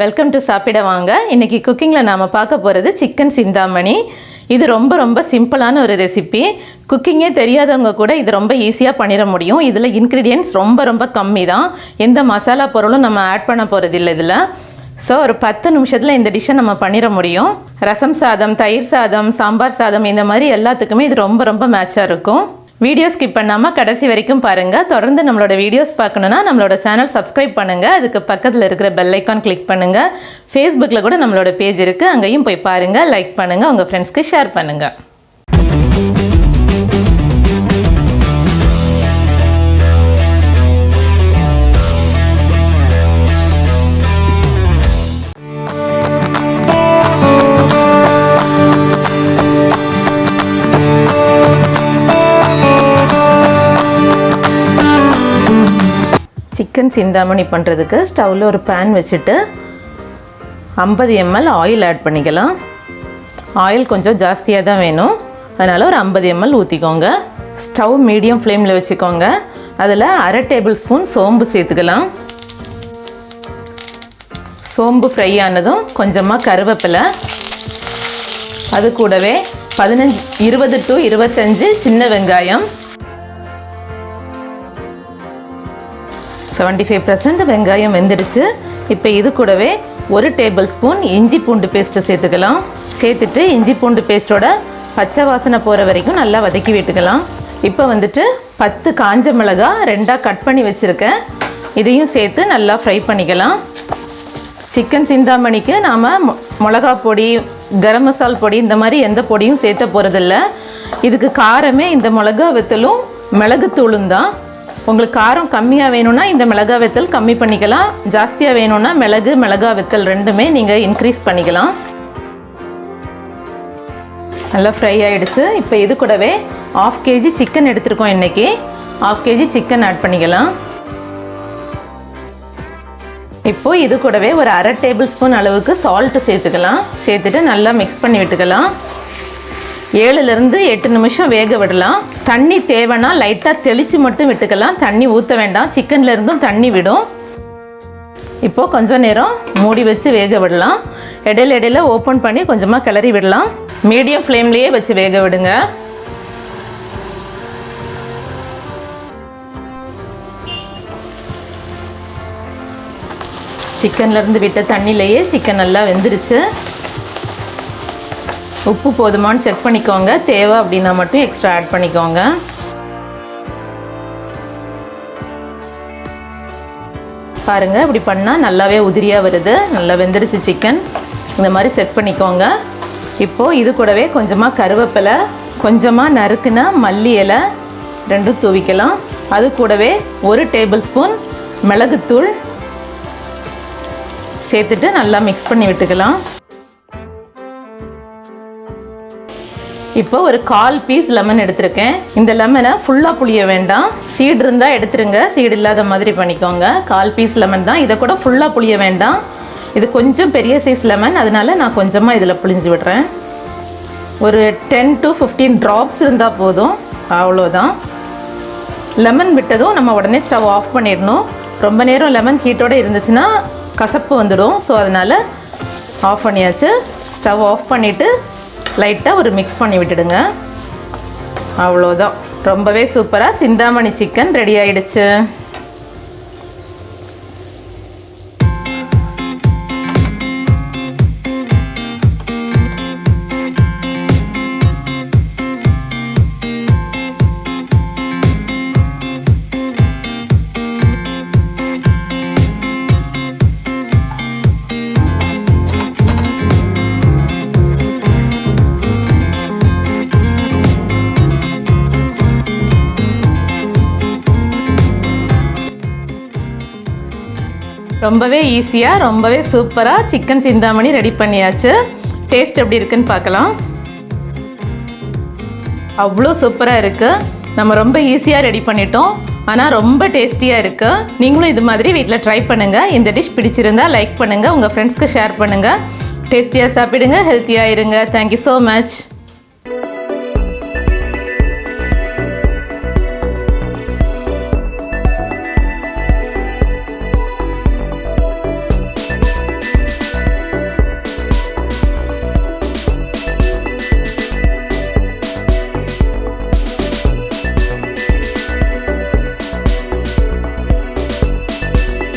Welcome to சாப்பிட வாங்க. இன்றைக்கி குக்கிங்கில் நாம் பார்க்க போகிறது சிக்கன் சிந்தாமணி. இது ரொம்ப சிம்பிளான ஒரு ரெசிபி. குக்கிங்கே தெரியாதவங்க கூட இது ரொம்ப ஈஸியாக பண்ணிட முடியும். இதில் இன்க்ரீடியன்ட்ஸ் ரொம்ப கம்மி தான். எந்த மசாலா பொருளும் நம்ம ஆட் பண்ண போகிறதில்ல இதில். ஸோ ஒரு 10 நிமிஷத்தில் இந்த டிஷ்ஷை நம்ம பண்ணிட முடியும். ரசம் சாதம், தயிர் சாதம், சாம்பார் சாதம் இந்த மாதிரி எல்லாத்துக்குமே இது ரொம்ப மேட்சாக இருக்கும். வீடியோ ஸ்கிப் பண்ணாமல் கடைசி வரைக்கும் பாருங்கள். தொடர்ந்து நம்மளோட வீடியோஸ் பார்க்கணுன்னா நம்மளோட சேனல் சப்ஸ்கிரைப் பண்ணுங்கள். அதுக்கு பக்கத்தில் இருக்கிற பெல் ஐக்கான் கிளிக் பண்ணுங்கள். ஃபேஸ்புக்கில் கூட நம்மளோட பேஜ் இருக்குது, அங்கேயும் போய் பாருங்கள், லைக் பண்ணுங்கள், உங்கள் ஃப்ரெண்ட்ஸ்க்கு ஷேர் பண்ணுங்கள். சிக்கன் சிந்தாமணி பண்ணுறதுக்கு ஸ்டவ்வில் ஒரு பேன் வச்சுட்டு 50 ml ஆயில் ஆட் பண்ணிக்கலாம். ஆயில் கொஞ்சம் ஜாஸ்தியாக தான் வேணும், அதனால் ஒரு 50 ml ஊற்றிக்கோங்க. ஸ்டவ் மீடியம் ஃப்ளேமில் வச்சுக்கோங்க. அதில் அரை டேபிள் ஸ்பூன் சோம்பு சேர்த்துக்கலாம். சோம்பு ஃப்ரை ஆனதும் கொஞ்சமாக கருவேப்பிலை, அது கூடவே 20 to 25 சின்ன வெங்காயம், 75% வெங்காயம் வெந்துடுச்சு. இப்போ இது கூடவே 1 டேபிள் ஸ்பூன் இஞ்சி பூண்டு பேஸ்ட்டு சேர்த்துக்கலாம். சேர்த்துட்டு இஞ்சி பூண்டு பேஸ்ட்டோட பச்சை வாசனை போகிற வரைக்கும் நல்லா வதக்கி விட்டுக்கலாம். இப்போ 10 காஞ்ச மிளகா 2ஆக கட் பண்ணி வச்சுருக்கேன், இதையும் சேர்த்து நல்லா ஃப்ரை பண்ணிக்கலாம். சிக்கன் சிந்தாமணிக்கு நாம் மிளகா பொடி, கரம் மசால் பொடி இந்த மாதிரி எந்த பொடியும் சேர்த்த போகிறதில்ல. இதுக்கு காரமே இந்த மிளகா வெத்தலும் மிளகுத்தூளும் தான். உங்களுக்கு காரம் கம்மியாக வேணும்னா இந்த மிளகா வெத்தல் கம்மி பண்ணிக்கலாம், ஜாஸ்தியாக வேணும்னா மிளகா வெத்தல் ரெண்டுமே நீங்கள் இன்க்ரீஸ் பண்ணிக்கலாம். நல்லா ஃப்ரை ஆகிடுச்சு. இப்போ இது கூடவே 1/2 kg சிக்கன் எடுத்துருக்கோம். இன்றைக்கி 1/2 kg சிக்கன் ஆட் பண்ணிக்கலாம். இப்போது இது கூடவே ஒரு அரை டேபிள் ஸ்பூன் அளவுக்கு சால்ட்டு சேர்த்துக்கலாம். சேர்த்துட்டு நல்லா மிக்ஸ் பண்ணி விட்டுக்கலாம். 7 to 8 நிமிஷம் வேக விடலாம். தண்ணி தேவைன்னா லைட்டாக தெளித்து மட்டும் விட்டுக்கலாம், தண்ணி ஊற்ற வேண்டாம், சிக்கனில் இருந்தும் தண்ணி விடும். இப்போது கொஞ்சம் நேரம் மூடி வச்சு வேக விடலாம். இடையில ஓப்பன் பண்ணி கொஞ்சமாக கிளறி விடலாம். மீடியம் ஃப்ளேம்லேயே வச்சு வேக விடுங்க. சிக்கன்லேருந்து விட்ட தண்ணியிலையே சிக்கன் நல்லா வெந்துருச்சு. உப்பு போதுமானு செக் பண்ணிக்கோங்க, தேவை அப்படின்னா மட்டும் எக்ஸ்ட்ரா ஆட் பண்ணிக்கோங்க. பாருங்கள், இப்படி பண்ணால் நல்லாவே உதிரியாக வருது, நல்லா வெந்துருச்சு சிக்கன். இந்த மாதிரி செக் பண்ணிக்கோங்க. இப்போது இது கூடவே கொஞ்சமாக கருவேப்பிலை, கொஞ்சமாக நறுக்குன மல்லி இலை ரெண்டும் தூவிக்கலாம். அது கூடவே 1 டேபிள் ஸ்பூன் மிளகுத்தூள் சேர்த்துட்டு நல்லா மிக்ஸ் பண்ணி விட்டுக்கலாம். இப்போ ஒரு 1/4 பீஸ் லெமன் எடுத்திருக்கேன். இந்த லெமனை ஃபுல்லாக புளிய வேண்டாம், சீடு இருந்தால் எடுத்துருங்க, சீடு இல்லாத மாதிரி பண்ணிக்கோங்க. 1/4 பீஸ் லெமன் தான், இதை கூட ஃபுல்லாக புளிய வேண்டாம். இது கொஞ்சம் பெரிய சைஸ் லெமன், அதனால நான் கொஞ்சமாக இதில் புளிஞ்சு விடுறேன். ஒரு 10 to 15 ட்ராப்ஸ் இருந்தால் போதும், அவ்வளோதான். லெமன் விட்டதும் நம்ம உடனே ஸ்டவ் ஆஃப் பண்ணிடணும். ரொம்ப நேரம் லெமன் ஹீட்டோடு இருந்துச்சுன்னா கசப்பு வந்துடும். ஸோ அதனால் ஆஃப் பண்ணியாச்சு. ஸ்டவ் ஆஃப் பண்ணிவிட்டு லைட்டாக ஒரு மிக்ஸ் பண்ணி விட்டுடுங்க, அவ்வளோதான். ரொம்பவே சூப்பராக சிந்தாமணி சிக்கன் ரெடி ஆகிடுச்சு. ரொம்பவே ஈஸியாக ரொம்பவே சூப்பராக சிக்கன் சிந்தாமணி ரெடி பண்ணியாச்சு. டேஸ்ட் எப்படி இருக்குன்னு பார்க்கலாம். அவ்வளோ சூப்பராக இருக்குது. நம்ம ரொம்ப ஈஸியாக ரெடி பண்ணிட்டோம், ஆனால் ரொம்ப டேஸ்டியாக இருக்குது. நீங்களும் இது மாதிரி வீட்டில் ட்ரை பண்ணுங்கள். இந்த டிஷ் பிடிச்சிருந்தால் லைக் பண்ணுங்கள், உங்கள் ஃப்ரெண்ட்ஸ்க்கு ஷேர் பண்ணுங்கள். டேஸ்டியாக சாப்பிடுங்க, ஹெல்த்தியாக இருங்க. Thank you so much.